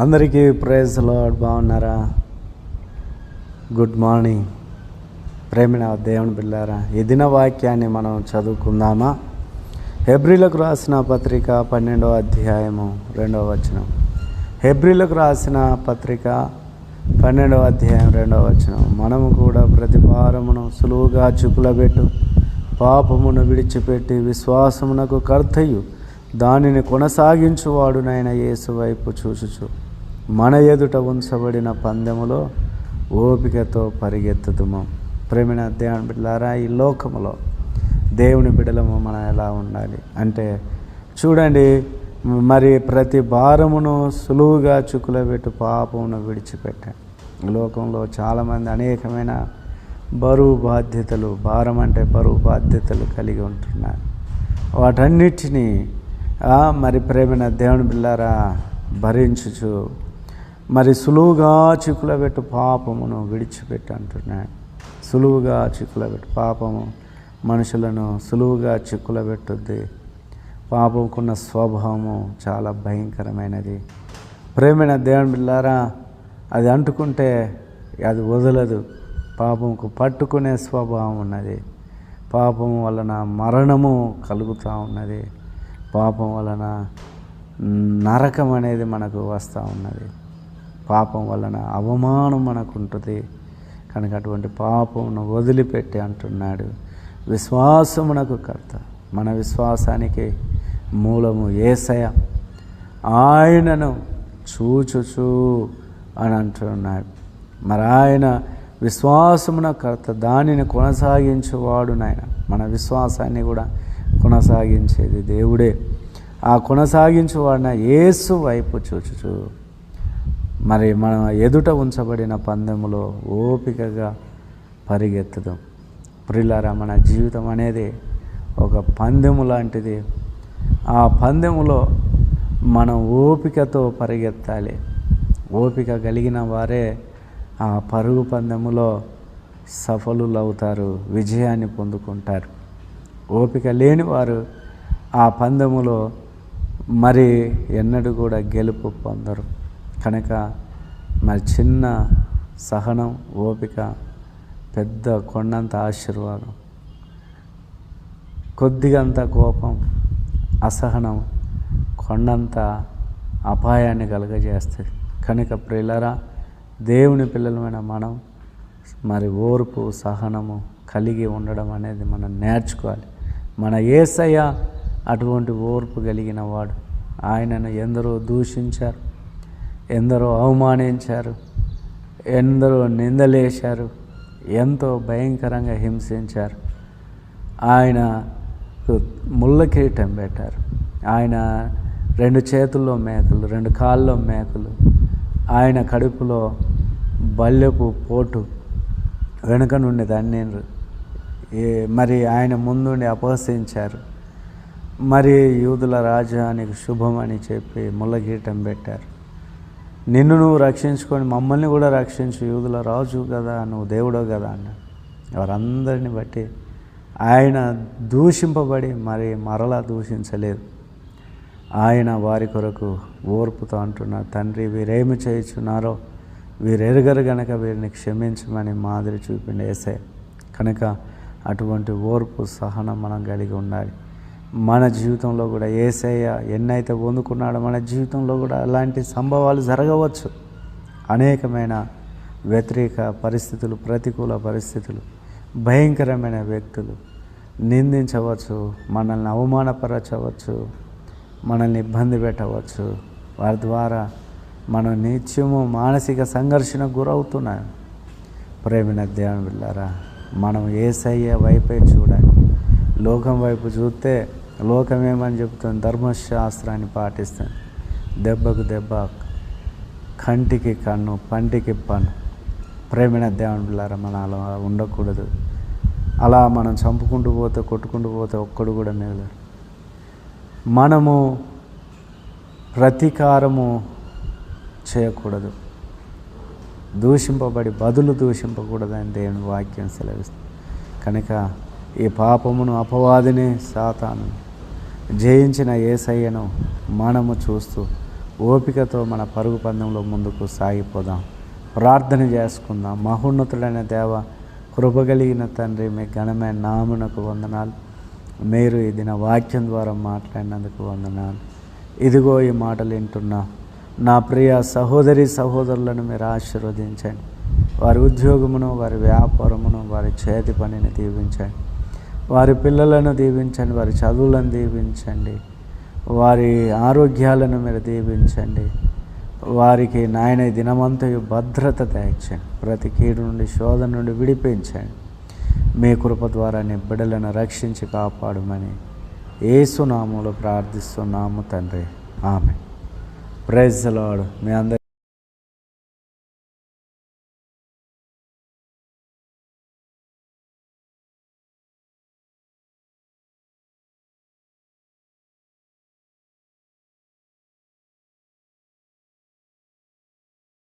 అందరికీ praise lord. బాగున్నారా? Good morning ప్రేమిన దేవుని బిడ్డలారా. ఈ దిన వాక్యాన్ని మనం చదువుకుందామా? హెబ్రీలకు రాసిన పత్రిక 12వ అధ్యాయము 2వ వచనం. హెబ్రీలకు రాసిన పత్రిక 12వ అధ్యాయం 2వ వచనం. మనము కూడా ప్రతి భారమును సులువుగా చిక్కులబెట్టు పాపమును విడిచిపెట్టి విశ్వాసమునకు కర్తయు దానిని కొనసాగించువాడునైన యేసు వైపు చూచుచు మన ఎదుట ఉంచబడిన పందెములో ఓపికతో పరిగెత్తుదుము. ప్రేమిన దేవుని బిడ్డలారా, ఈ లోకములో దేవుని బిడ్డలము మనం ఎలా ఉండాలి అంటే చూడండి, మరి ప్రతి భారమును సులువుగా చిక్కులబెట్టు పాపమును విడిచిపెట్టాను. లోకంలో చాలామంది అనేకమైన బరువు బాధ్యతలు, భారం అంటే బరువు బాధ్యతలు కలిగి ఉంటున్నారు. వాటన్నిటినీ మరి ప్రేమిన దేవుని బిడ్డలారా భరించుచు మరి సులువుగా చిక్కులబెట్టు పాపమును విడిచిపెట్టి అంటున్నాడు. సులువుగా చిక్కులబెట్టు పాపము మనుషులను సులువుగా చిక్కులబెట్టుద్ది. పాపముకున్న స్వభావము చాలా భయంకరమైనది. ప్రేమిన దేవుని బిడ్డలారా, అది అంటుకుంటే అది వదలదు. పాపముకు పట్టుకునే స్వభావం ఉన్నది. పాపం వలన మరణము కలుగుతూ ఉన్నది. పాపం వలన నరకం అనేది మనకు వస్తూ ఉన్నది. పాపం వలన అవమానం మనకు ఉంటుంది. కనుక అటువంటి పాపమును వదిలిపెట్టి అంటున్నాడు, విశ్వాసమునకు కర్త, మన విశ్వాసానికి మూలము యేసయ్య, ఆయనను చూచుచు అని అంటున్నాడు. మరి ఆయన విశ్వాసమున కర్త, దానిని కొనసాగించేవాడు నాయన. మన విశ్వాసాన్ని కూడా కొనసాగించేది దేవుడే. ఆ కొనసాగించేవాడిన యేసు వైపు చూచుచు మరి మన ఎదుట ఉంచబడిన పందెములో ఓపికగా పరిగెత్తుదాం. ప్రియులారా, మన జీవితం అనేది ఒక పందెము లాంటిది. ఆ పందెములో మనం ఓపికతో పరిగెత్తాలి. ఓపిక కలిగిన వారే ఆ పరుగు పందెములో సఫలులవుతారు, విజయాన్ని పొందుకుంటారు. ఓపిక లేని వారు ఆ పందెములో మరి ఎన్నడూ కూడా గెలుపు పొందరు. కనుక మరి చిన్న సహనం, ఓపిక పెద్ద కొండంత ఆశీర్వాదం. కొద్దిగంత కోపం, అసహనం కొండంత అపాయాన్ని కలుగజేస్తుంది. కనుక ప్రియులారా, దేవుని పిల్లలమైన మనం మరి ఓర్పు, సహనము కలిగి ఉండడం అనేది మనం నేర్చుకోవాలి. మన యేసయ్య అటువంటి ఓర్పు కలిగిన వాడు. ఆయనను ఎందరో దూషించారు, ఎందరో అవమానించారు, ఎందరో నిందలేశారు, ఎంతో భయంకరంగా హింసించారు. ఆయన ముళ్ళ కిరీటం పెట్టారు. ఆయన 2 చేతుల్లో మేకలు, 2 కాళ్ళలో మేకలు, ఆయన కడుపులో బల్లెపు పోటు వెనుక నుండి దన్నేరు. మరి ఆయన ముందుండి అపహసించారు. మరి యూదుల రాజానికి శుభమని చెప్పి ముళ్ళగీటం పెట్టారు. నిన్ను నువ్వు రక్షించుకొని మమ్మల్ని కూడా రక్షించు, యూదుల రాజు కదా, నువ్వు దేవుడో కదా అన్నాడు. వారందరిని బట్టి ఆయన దూషింపబడి మరి మరలా దూషించలేదు. ఆయన వారి కొరకు ఓర్పుతో అంటున్నారు, తండ్రి వీరేమి చేయుచున్నారో వీరెరుగరు గనక వీరిని క్షమించమని మాదిరి చూపిండి యేసయ్య. కనుక అటువంటి ఓర్పు, సహనం మనం కలిగి ఉండాలి. మన జీవితంలో కూడా యేసయ్య ఎన్నైతే పొందుకున్నాడో మన జీవితంలో కూడా అలాంటి సంభవాలు జరగవచ్చు. అనేకమైన వ్యతిరేక పరిస్థితులు, ప్రతికూల పరిస్థితులు, భయంకరమైన వ్యక్తులు నిందించవచ్చు, మనల్ని అవమానపరచవచ్చు, మనల్ని ఇబ్బంది పెట్టవచ్చు. వారి ద్వారా మనం నిత్యము మానసిక సంఘర్షణకు గురవుతున్నాం. ప్రేమిన దేవుని బిడ్డలారా, మనం యేసయ్య వైపే చూడాలి. లోకం వైపు చూస్తే లోకం ఏమని చెప్తుంది? ధర్మశాస్త్రాన్ని పాటిస్తుంది. దెబ్బకు దెబ్బ, కంటికి కన్ను, పంటికి పన్ను. ప్రేమిన దేవుని బిడ్డలారా, మనం అలా ఉండకూడదు. అలా మనం చంపుకుంటూ పోతే, కొట్టుకుంటూ పోతే ఒక్కడు కూడా మిగలడు. మనము ప్రతీకారము చేయకూడదు. దూషింపబడి బదులు దూషింపకూడదని దేవుని వాక్యం సెలవిస్తుంది. కనుక ఈ పాపమును, అపవాదిని, సాతాను జయించిన యేసయ్యను మనము చూస్తూ ఓపికతో మన పరుగు పందెంలో ముందుకు సాగిపోదాం. ప్రార్థన చేసుకుందాం. మహోన్నతుడైన దేవ, కృపగలిగిన తండ్రి, మీ ఘనమైన నామునకు వందనాలు. మీరు ఈ దిన వాక్యం ద్వారా మాట్లాడినందుకు వందనాలు. ఇదిగో ఈ మాటలు వింటున్నా నా ప్రియ సహోదరి సహోదరులను మీరు ఆశీర్వదించండి. వారి ఉద్యోగమును, వారి వ్యాపారమును, వారి చేతి పనిని దీవించండి. వారి పిల్లలను దీవించండి. వారి చదువులను దీవించండి. వారి ఆరోగ్యాలను మీరు దీవించండి. వారికి నాయన దినమంతయు భద్రత దయచండి. ప్రతి కీడు నుండి, శోధన నుండి విడిపించండి. మీ కృప ద్వారా నీ బిడ్డలను రక్షించి కాపాడమని యేసు నామములో ప్రార్థిస్తున్నాము తండ్రి. ఆమేన్. Praise the lord. మీ అందరి